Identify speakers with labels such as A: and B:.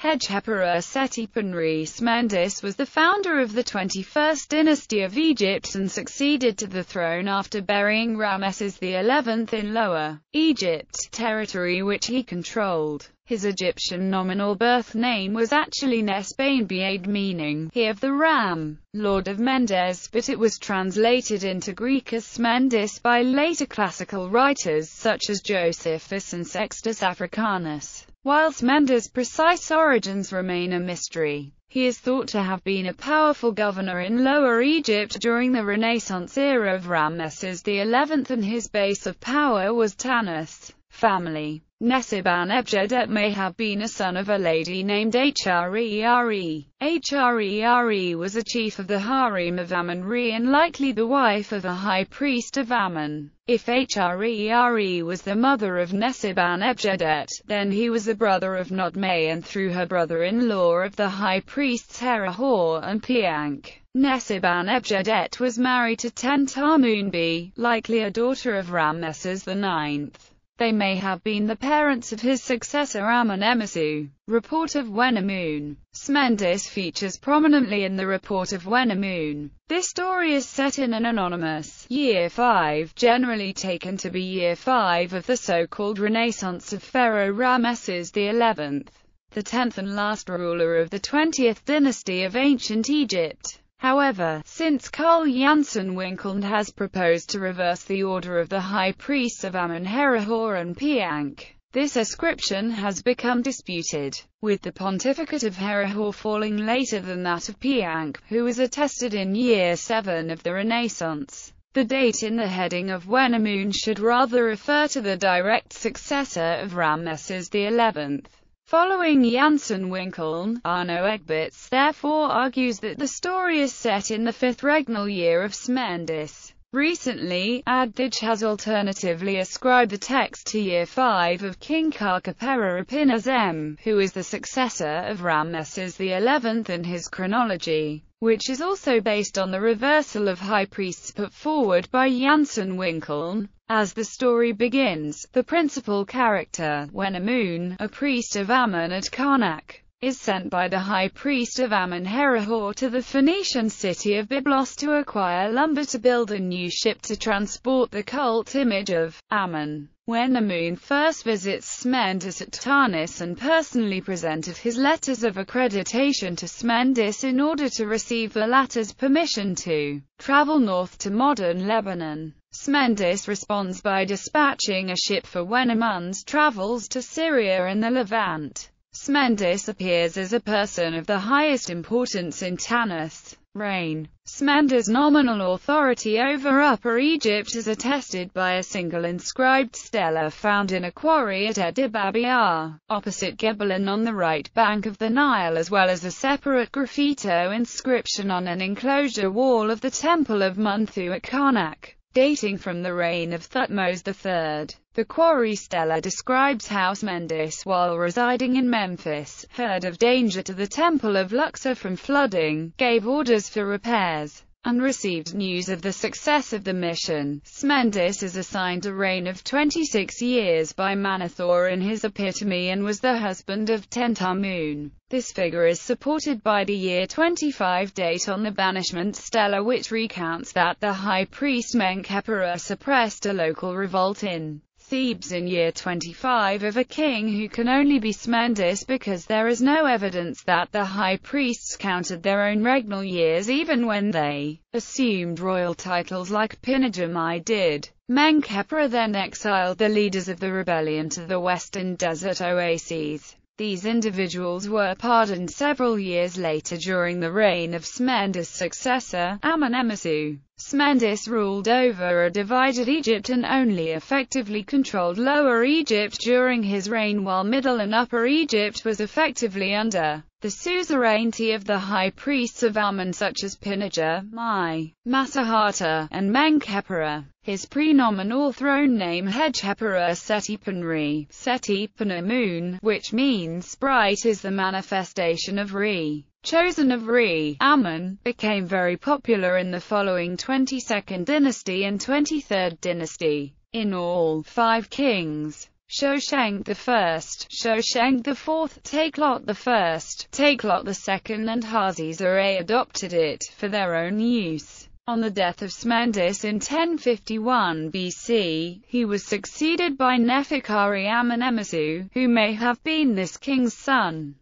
A: Hedjepera Seti Penri Smendes was the founder of the 21st dynasty of Egypt and succeeded to the throne after burying Ramesses XI in Lower Egypt territory which he controlled. His Egyptian nominal birth name was actually Nesbanebiade, meaning he of the Ram, Lord of Mendes, but it was translated into Greek as Smendes by later classical writers such as Josephus and Sextus Africanus. While Smendes' precise origins remain a mystery, he is thought to have been a powerful governor in Lower Egypt during the Renaissance era of Ramesses XI, and his base of power was Tanis family. Nesiban-Ebjedet may have been a son of a lady named Hrere. Hrere was a chief of the harem of Amun-Re and likely the wife of a high priest of Amun. If Hrere was the mother of Nesiban-Ebjedet, then he was the brother of Nodme and through her brother-in-law of the high priests Herihor and Piank. Nesiban-Ebjedet was married to Tentamunbi, likely a daughter of Ramesses IX. They may have been the parents of his successor Amun-Emesu. Report of Wenamun. Smendes features prominently in the Report of Wenamun. This story is set in an anonymous year 5, generally taken to be year 5 of the so-called Renaissance of Pharaoh Ramesses XI, the 10th and last ruler of the 20th dynasty of ancient Egypt. However, since Carl Janssen Winkelnd has proposed to reverse the order of the high priests of Amun, Herihor and Piank, this ascription has become disputed, with the pontificate of Herihor falling later than that of Piank, who was attested in year 7 of the Renaissance. The date in the heading of Wenamun should rather refer to the direct successor of Ramesses XI. Following Janssen Winkelnd, Arno Egberts therefore argues that the story is set in the 5th regnal year of Smendes. Recently, Adthij has alternatively ascribed the text to year 5 of King Karkapera-Apinazem, who is the successor of Ramesses XI in his chronology, which is also based on the reversal of high priests put forward by Janssen Winkelnd. As the story begins, the principal character, Wenamun, a priest of Amun at Karnak, is sent by the high priest of Amun Herihor to the Phoenician city of Byblos to acquire lumber to build a new ship to transport the cult image of Amun. Wenamun first visits Smendes at Tanis and personally presented his letters of accreditation to Smendes in order to receive the latter's permission to travel north to modern Lebanon. Smendes responds by dispatching a ship for Wenamun's travels to Syria and the Levant. Smendes appears as a person of the highest importance in Tanis' reign. Smendes' nominal authority over Upper Egypt is attested by a single inscribed stela found in a quarry at Edibabiyah, opposite Gebelin on the right bank of the Nile, as well as a separate graffito inscription on an enclosure wall of the Temple of Munfu at Karnak, dating from the reign of Thutmose III. The quarry stela describes how Smendes, while residing in Memphis, heard of danger to the Temple of Luxor from flooding, gave orders for repairs, and received news of the success of the mission. Smendes is assigned a reign of 26 years by Manethor in his epitome and was the husband of Tentamun. This figure is supported by the year 25 date on the banishment stela, which recounts that the high priest Menkhepera suppressed a local revolt in Thebes in year 25 of a king who can only be Smendes because there is no evidence that the high priests counted their own regnal years even when they assumed royal titles like Pinajamai did. Menkhepera then exiled the leaders of the rebellion to the western desert oases. These individuals were pardoned several years later during the reign of Smendes' successor, Amun-Emesu. Smendes ruled over a divided Egypt and only effectively controlled Lower Egypt during his reign, while Middle and Upper Egypt was effectively under the suzerainty of the high priests of Amun such as Pinaja, Mai, Masahata, and Menkhepera. His pre-nominal throne name Hedjepera Seti Penri, Seti Penamun, which means bright, is the manifestation of Re, chosen of Re. Amun, became very popular in the following 22nd dynasty and 23rd dynasty. In all, 5 kings Shoshenq I, Shoshenq IV, Takelot I, Takelot II and Hazarzade adopted it for their own use. On the death of Smendes in 1051 BC, he was succeeded by Neferkari Amenemhotep, who may have been this king's son.